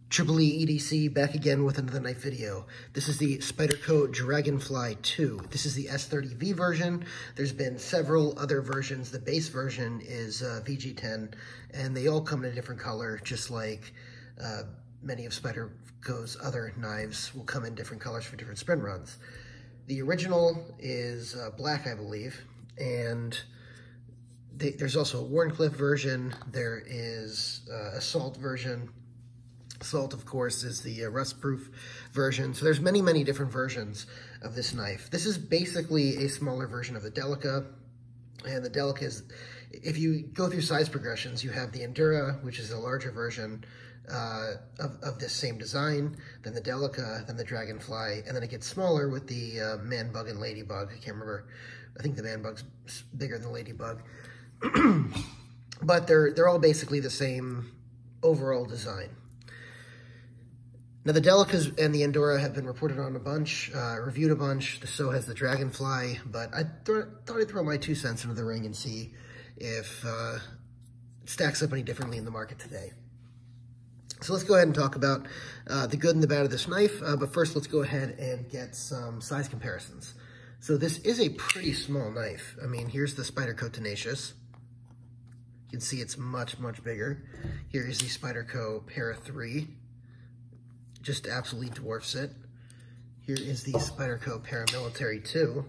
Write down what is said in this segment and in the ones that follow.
Triple E EDC back again with another knife video. This is the Spyderco Dragonfly 2. This is the S30V version. There's been several other versions. The base version is VG10, and they all come in a different color, just like many of Spyderco's other knives will come in different colors for different sprint runs. The original is black, I believe, and there's also a Wharncliffe version. There is a Salt version. Salt, of course, is the rust-proof version. So there's many, many different versions of this knife. This is basically a smaller version of the Delica. And the Delica is, if you go through size progressions, you have the Endura, which is a larger version of this same design, then the Delica, then the Dragonfly, and then it gets smaller with the Man Bug and Ladybug. I can't remember. I think the Man Bug's bigger than the Ladybug. But they're all basically the same overall design. Now, the Delicas and the Endura have been reported on a bunch, reviewed a bunch, so has the Dragonfly, but I thought I'd throw my 2 cents into the ring and see if it stacks up any differently in the market today. So let's go ahead and talk about the good and the bad of this knife, but first let's go ahead and get some size comparisons. So this is a pretty small knife. I mean, here's the Spyderco Tenacious. You can see it's much, much bigger. Here is the Spyderco Para 3. Just absolutely dwarfs it. Here is the Spyderco Paramilitary 2.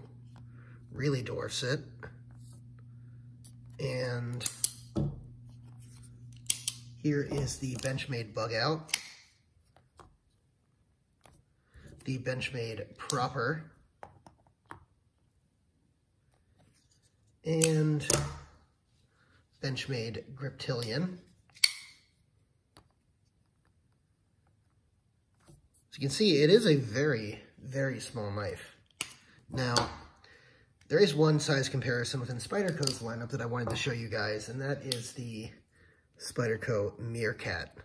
Really dwarfs it. And here is the Benchmade Bugout. The Benchmade Proper. And Benchmade Griptilian. So you can see it is a very, very small knife. Now, there is one size comparison within Spyderco's lineup that I wanted to show you guys, and that is the Spyderco Meerkat.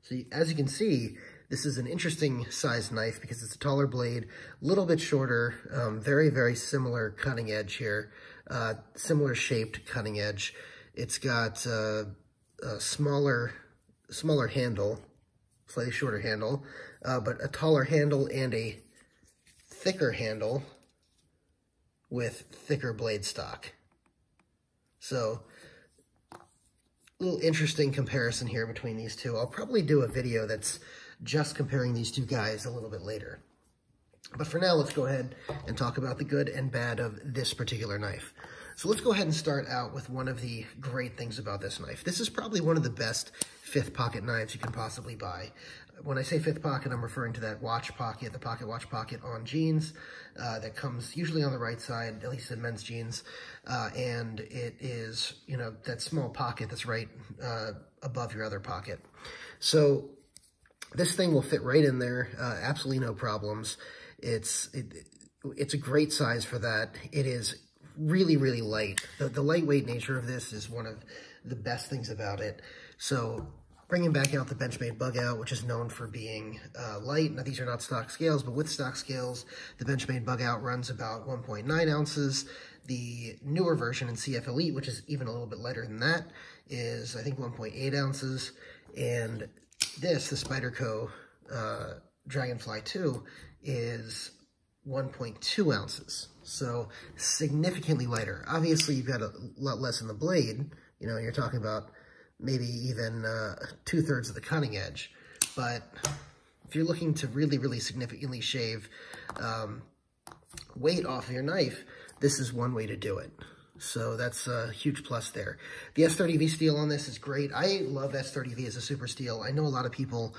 So as you can see, this is an interesting size knife because it's a taller blade, a little bit shorter, very, very similar cutting edge here, similar shaped cutting edge. It's got a smaller handle, slightly shorter handle, but a taller handle and a thicker handle with thicker blade stock. So, a little interesting comparison here between these two. I'll probably do a video that's just comparing these two guys a little bit later. But for now, let's go ahead and talk about the good and bad of this particular knife. So let's go ahead and start out with one of the great things about this knife. This is probably one of the best fifth pocket knives you can possibly buy. When I say fifth pocket, I'm referring to that watch pocket, the pocket watch pocket on jeans that comes usually on the right side, at least in men's jeans. And it is, you know, that small pocket that's right above your other pocket. So this thing will fit right in there, absolutely no problems. It's a great size for that. It is really, really light. The lightweight nature of this is one of the best things about it. So bringing back out the Benchmade Bugout, which is known for being light. Now, these are not stock scales, but with stock scales, the Benchmade Bugout runs about 1.9 ounces. The newer version in CF Elite, which is even a little bit lighter than that, is, I think, 1.8 ounces. And this, the Spyderco Dragonfly 2, is 1.2 ounces. So significantly lighter. Obviously, you've got a lot less in the blade. You know, you're talking about maybe even 2/3 of the cutting edge. But if you're looking to really, really significantly shave weight off of your knife, this is one way to do it. So that's a huge plus there. The S30V steel on this is great. I love S30V as a super steel. I know a lot of people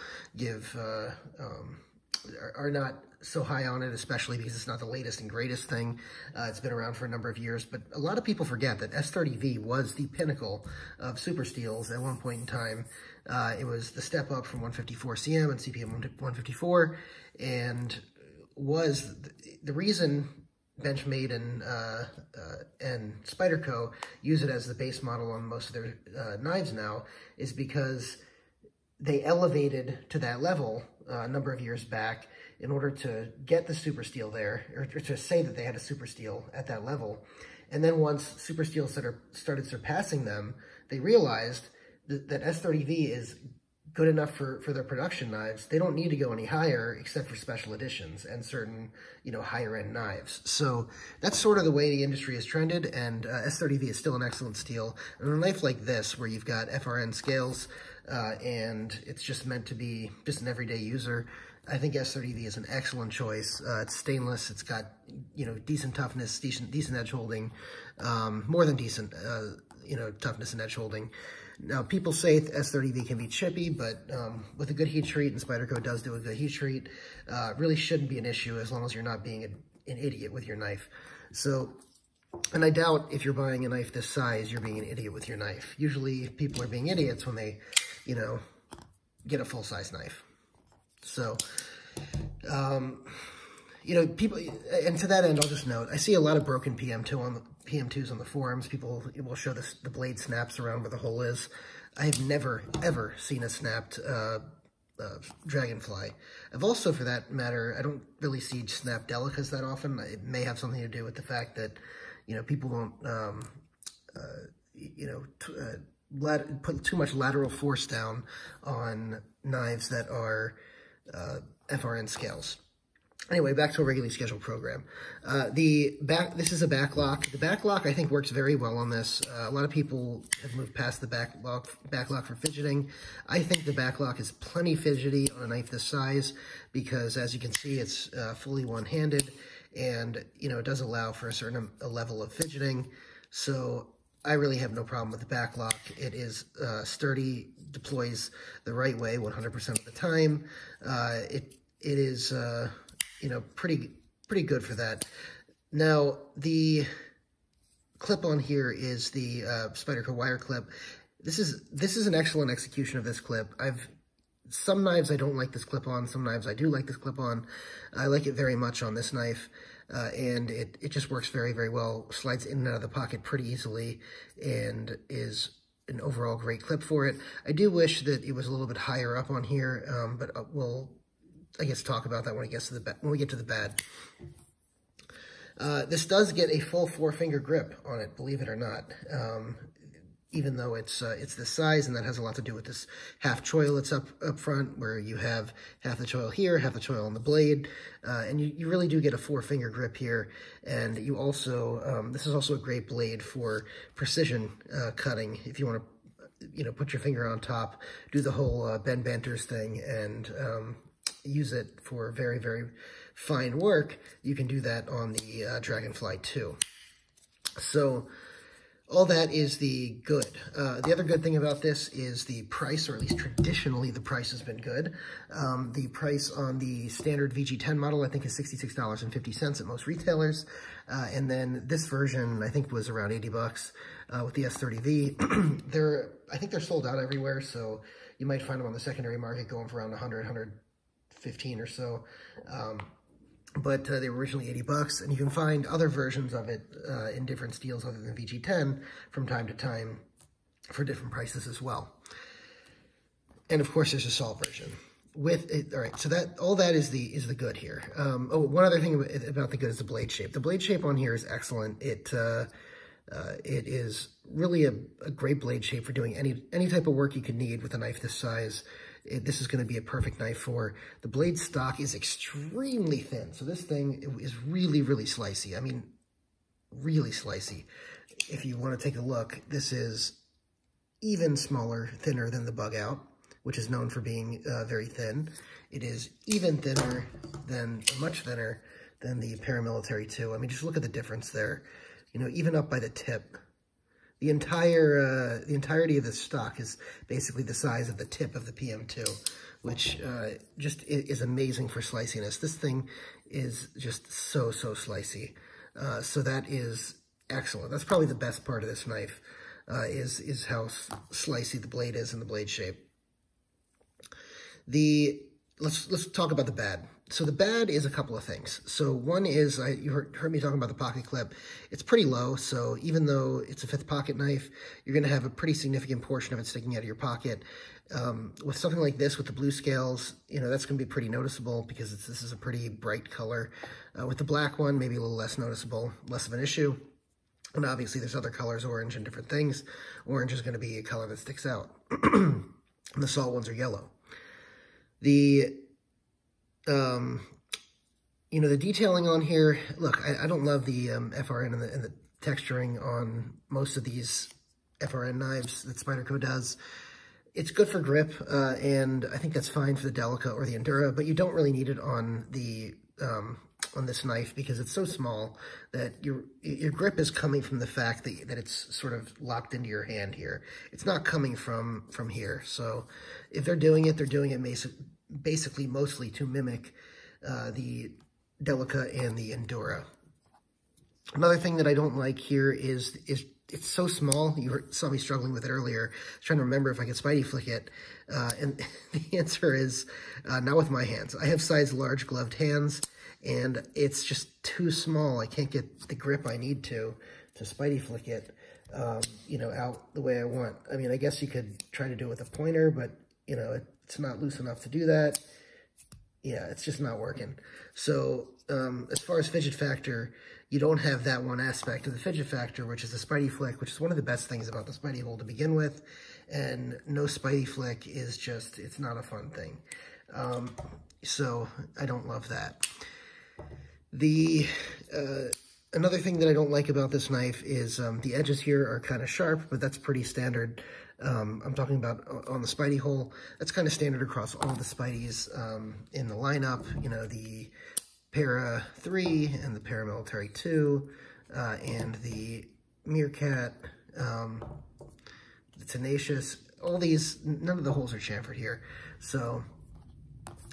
are not so high on it, especially because it's not the latest and greatest thing. It's been around for a number of years, but a lot of people forget that S30V was the pinnacle of super steels at one point in time. It was the step up from 154 CM and CPM 154, and was the reason Benchmade and Spyderco use it as the base model on most of their knives now is because they elevated to that level a number of years back in order to get the super steel there, or to say that they had a super steel at that level. And then once super steels started surpassing them, they realized that S30V is good enough for their production knives. They don't need to go any higher except for special editions and certain, you know, higher end knives. So that's sort of the way the industry has trended, and S30V is still an excellent steel. And a knife like this, where you've got FRN scales and it's just meant to be just an everyday user, I think S30V is an excellent choice. It's stainless, it's got, you know, decent toughness, decent edge holding, more than decent, you know, toughness and edge holding. Now, people say S30V can be chippy, but with a good heat treat, and Spyderco does do a good heat treat, really shouldn't be an issue as long as you're not being an idiot with your knife. So, and I doubt if you're buying a knife this size, you're being an idiot with your knife. Usually people are being idiots when they, you know, get a full-size knife. So, you know, people, and to that end, I'll just note, I see a lot of broken PM2s on the forums. People will show the blade snaps around where the hole is. I have never, ever seen a snapped Dragonfly. I've also, for that matter, I don't really see snapped Delicas that often. It may have something to do with the fact that, you know, people don't, you know, put too much lateral force down on knives that are FRN scales. Anyway, back to a regularly scheduled program. This is a backlock. The backlock, I think, works very well on this. A lot of people have moved past the backlock for fidgeting. I think the backlock is plenty fidgety on a knife this size because, as you can see, it's fully one-handed, and, you know, it does allow for a certain level of fidgeting. So I really have no problem with the backlock. It is sturdy, deploys the right way 100% of the time. It is... you know, pretty good for that. Now, the clip on here is the Spyderco wire clip. This is an excellent execution of this clip. Some knives I don't like this clip on, some knives I do like this clip on. I like it very much on this knife, and it just works very, very well. Slides in and out of the pocket pretty easily, and is an overall great clip for it. I do wish that it was a little bit higher up on here, but we'll, I guess, talk about that when we get to the bad. This does get a full 4-finger grip on it, believe it or not. Even though it's this size, and that has a lot to do with this half choil that's up front, where you have half the choil here, half the choil on the blade, and you really do get a 4-finger grip here. And you also, this is also a great blade for precision cutting. If you want to, you know, put your finger on top, do the whole bend banters thing, and use it for very, very fine work, you can do that on the Dragonfly too. So all that is the good. The other good thing about this is the price, or at least traditionally the price has been good. The price on the standard VG10 model, I think, is $66.50 at most retailers. And then this version, I think, was around 80 bucks with the S30V. I think they're sold out everywhere, so you might find them on the secondary market going for around 115 or so. But they were originally 80 bucks, and you can find other versions of it in different steels other than VG10 from time to time for different prices as well. And of course, there's a salt version with it. All right, so all that is the good here. Oh, one other thing about the good is the blade shape. The blade shape on here is excellent. It is really a great blade shape for doing any type of work you could need with a knife this size. This is going to be a perfect knife for. The blade stock is extremely thin, so this thing is really, really slicey. I mean, really slicey. If you want to take a look, this is even smaller, thinner than the Bugout, which is known for being very thin. It is even thinner than, much thinner than the Paramilitary 2. I mean, just look at the difference there. You know, even up by the tip. The entirety of the stock is basically the size of the tip of the PM2, which just is amazing for sliciness. This thing is just so slicey. So that is excellent. That's probably the best part of this knife, is how slicey the blade is and the blade shape. Let's talk about the bad. So the bad is a couple of things. So one is, you heard me talking about the pocket clip. It's pretty low, so even though it's a 5th pocket knife, you're going to have a pretty significant portion of it sticking out of your pocket. With something like this, with the blue scales, you know, that's going to be pretty noticeable because this is a pretty bright color. With the black one, maybe a little less noticeable, less of an issue. And obviously there's other colors, orange and different things. Orange is going to be a color that sticks out. and the salt ones are yellow. The, you know, the detailing on here, look, I don't love the FRN and the texturing on most of these FRN knives that Spyderco does. It's good for grip, and I think that's fine for the Delica or the Endura, but you don't really need it on the on this knife because it's so small that your grip is coming from the fact that it's sort of locked into your hand here. It's not coming from here. So if they're doing it basically mostly to mimic the Delica and the Endura. Another thing that I don't like here is it's so small. You saw me struggling with it earlier. I was trying to remember if I could Spidey flick it. And the answer is not with my hands. I have size large gloved hands, and it's just too small. I can't get the grip I need to Spidey flick it, you know, out the way I want. I mean, I guess you could try to do it with a pointer, but, you know, it's not loose enough to do that. Yeah, it's just not working. So as far as fidget factor, you don't have that one aspect of the fidget factor, which is the Spidey flick, which is one of the best things about the Spidey hole to begin with. And no Spidey flick is just, it's not a fun thing. So I don't love that. Another thing that I don't like about this knife is the edges here are kind of sharp, but that's pretty standard. I'm talking about on the Spidey hole. That's kind of standard across all the Spideys in the lineup. You know, the Para 3 and the Paramilitary 2 and the Meerkat, the Tenacious. All these, none of the holes are chamfered here. So,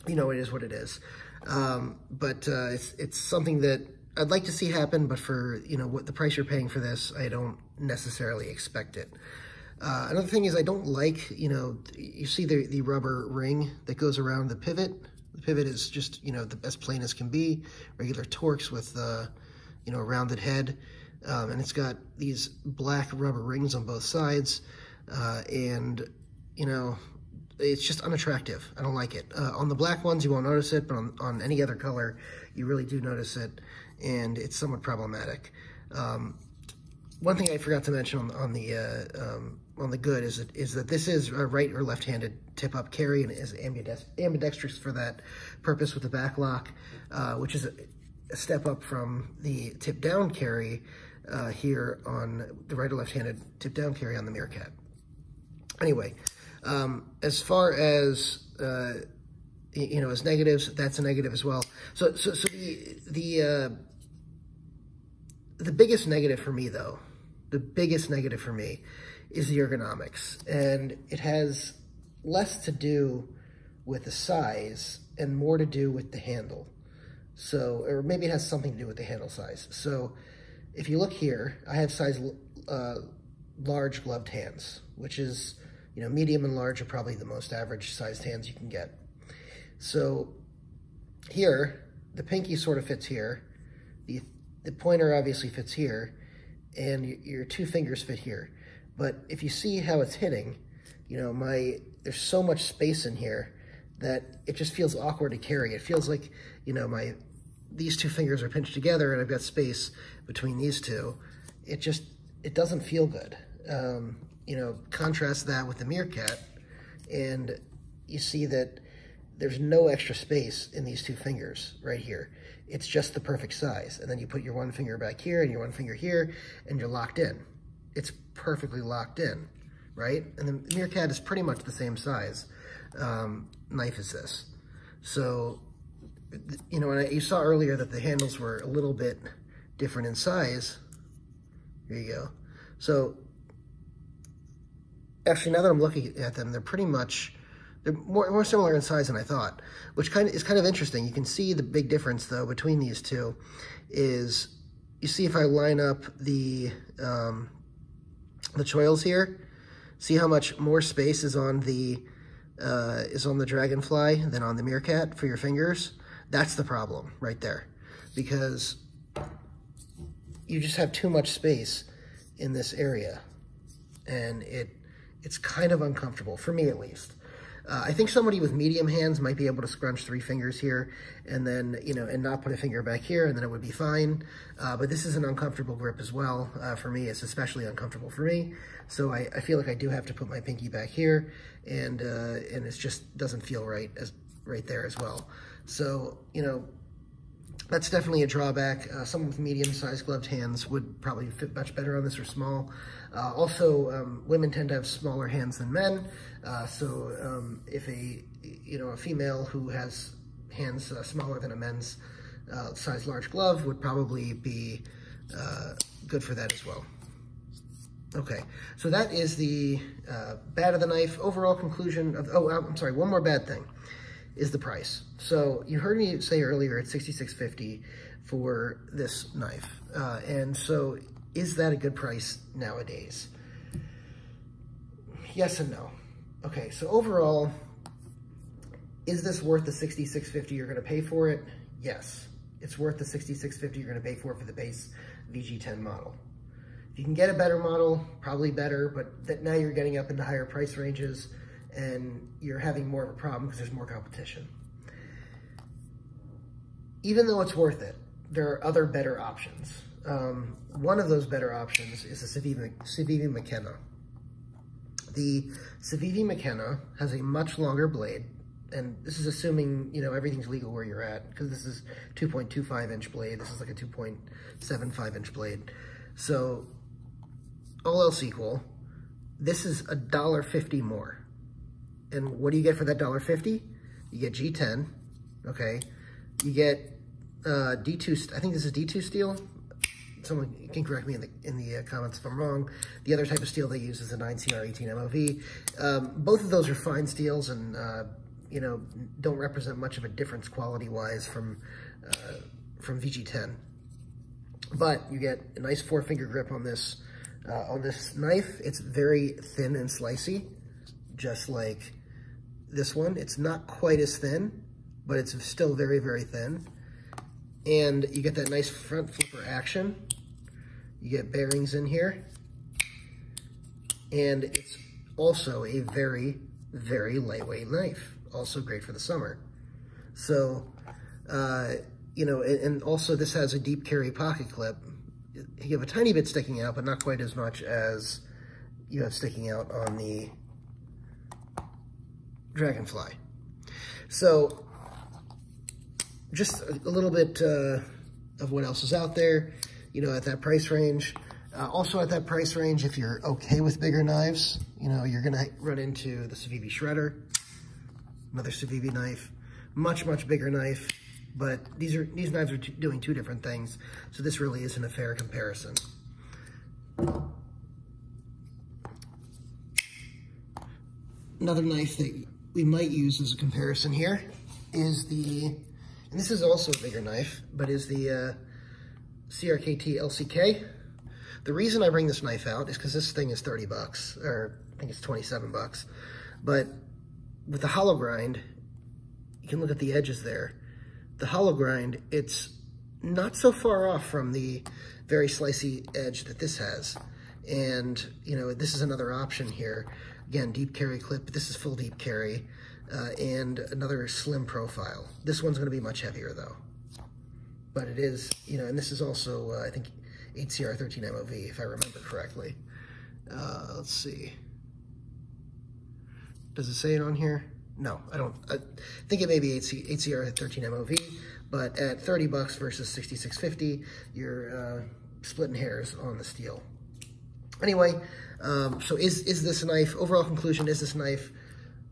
you know, it is what it is. But it's something that I'd like to see happen, but for, you know, what the price you're paying for this, I don't necessarily expect it. Another thing is I don't like, you know, you see the rubber ring that goes around the pivot. The pivot is just, you know, as plain as can be, regular Torx with, you know, a rounded head. And it's got these black rubber rings on both sides. And, you know, it's just unattractive. I don't like it. On the black ones, you won't notice it, but on any other color, you really do notice it, and it's somewhat problematic. One thing I forgot to mention on the good is that this is a right or left-handed tip-up carry, and it is ambidextrous for that purpose with the back lock, which is a step up from the tip-down carry here on the right or left-handed tip-down carry on the Meerkat. Anyway, as far as you know, as negatives, that's a negative as well. So the biggest negative for me, though, the biggest negative for me is the ergonomics, and it has less to do with the size and more to do with the handle. So, or maybe it has something to do with the handle size. So, if you look here, I have size large gloved hands, which is, you know, medium and large are probably the most average sized hands you can get. So here, the pinky sort of fits here, the pointer obviously fits here, and your two fingers fit here. But if you see how it's hitting, you know, there's so much space in here that it just feels awkward to carry. It feels like, you know, these two fingers are pinched together and I've got space between these two. It doesn't feel good. You know, contrast that with the Meerkat, and you see that there's no extra space in these two fingers right here. It's just the perfect size. And then you put your one finger back here and your one finger here, and you're locked in. It's perfectly locked in, right? And the Meerkat is pretty much the same size knife as this. So, you know, you saw earlier that the handles were a little bit different in size. Here you go. So, actually, now that I'm looking at them, they're more similar in size than I thought, which is kind of interesting. You can see the big difference, though, between these two is, you see if I line up the choils here, see how much more space is on the Dragonfly than on the Meerkat for your fingers? That's the problem right there, because you just have too much space in this area, and it's kind of uncomfortable, for me at least. I think somebody with medium hands might be able to scrunch 3 fingers here and then, you know, and not put a finger back here, and then it would be fine. But this is an uncomfortable grip as well. For me, it's especially uncomfortable for me. So I feel like I do have to put my pinky back here, and it just doesn't feel right there as well. So, you know, that's definitely a drawback. Someone with medium-sized gloved hands would probably fit much better on this, or small. Also, women tend to have smaller hands than men. So if a female who has hands smaller than a men's size large glove would probably be good for that as well. Okay, so that is the bad of the knife. Overall conclusion of, I'm sorry, one more bad thing is the price. So you heard me say earlier it's $66.50 for this knife. And so is that a good price nowadays? Yes and no. Okay, so overall, is this worth the $66.50 you're gonna pay for it? Yes, it's worth the $66.50 you're gonna pay for the base VG10 model. If you can get a better model, probably better, but that now you're getting up into higher price ranges and you're having more of a problem because there's more competition. Even though it's worth it, there are other better options. One of those better options is the Civivi McKenna. The Civivi McKenna has a much longer blade, and this is assuming, you know, everything's legal where you're at, because this is 2.25 inch blade. This is like a 2.75 inch blade. So all else equal, this is $1.50 more. And what do you get for that $1.50? You get G10, okay? You get D2, I think this is D2 steel. Someone can correct me in the comments if I'm wrong. The other type of steel they use is a 9CR18 MOV. Both of those are fine steels and, you know, don't represent much of a difference quality-wise from VG10. But you get a nice 4-finger grip on this knife. It's very thin and slicey, just like this one. It's not quite as thin, but it's still very, very thin. And you get that nice front flipper action. You get bearings in here. And it's also a very, very lightweight knife. Also great for the summer. So, you know, and also this has a deep carry pocket clip. You have a tiny bit sticking out, but not quite as much as you have sticking out on the Dragonfly. So, just a little bit of what else is out there, you know, at that price range. Also at that price range, if you're okay with bigger knives, you know, you're gonna run into the Civivi Shredder, another Civivi knife, much, much bigger knife, but these knives are doing 2 different things, so this really isn't a fair comparison. Another knife that we might use as a comparison here is and this is also a bigger knife, but is the CRKT LCK. The reason I bring this knife out is because this thing is 30 bucks, or I think it's 27 bucks. But with the hollow grind, you can look at the edges there. The hollow grind, it's not so far off from the very slicey edge that this has. And, you know, this is another option here. Again, deep carry clip, but this is full deep carry. And another slim profile. This one's going to be much heavier though. But it is, you know, and this is also, I think, 8CR13 MOV, if I remember correctly. Let's see. Does it say it on here? No, I don't. I think it may be 8CR13 MOV, but at 30 bucks versus $66.50, you're splitting hairs on the steel. Anyway, so is this knife, overall conclusion, is this knife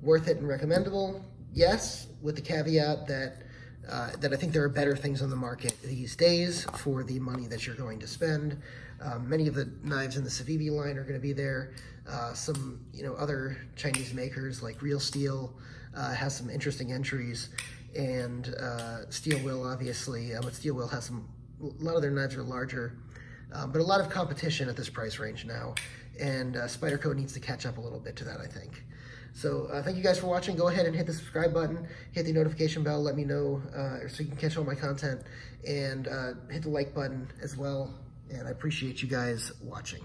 worth it and recommendable? Yes, with the caveat that I think there are better things on the market these days for the money that you're going to spend. Many of the knives in the Civivi line are going to be there. Some, you know, other Chinese makers like Real Steel has some interesting entries, and Steel Will obviously, but Steel Will has a lot of their knives are larger, but a lot of competition at this price range now, and Spyderco needs to catch up a little bit to that, I think. So thank you guys for watching. Go ahead and hit the subscribe button, hit the notification bell, let me know so you can catch all my content, and hit the like button as well. And I appreciate you guys watching.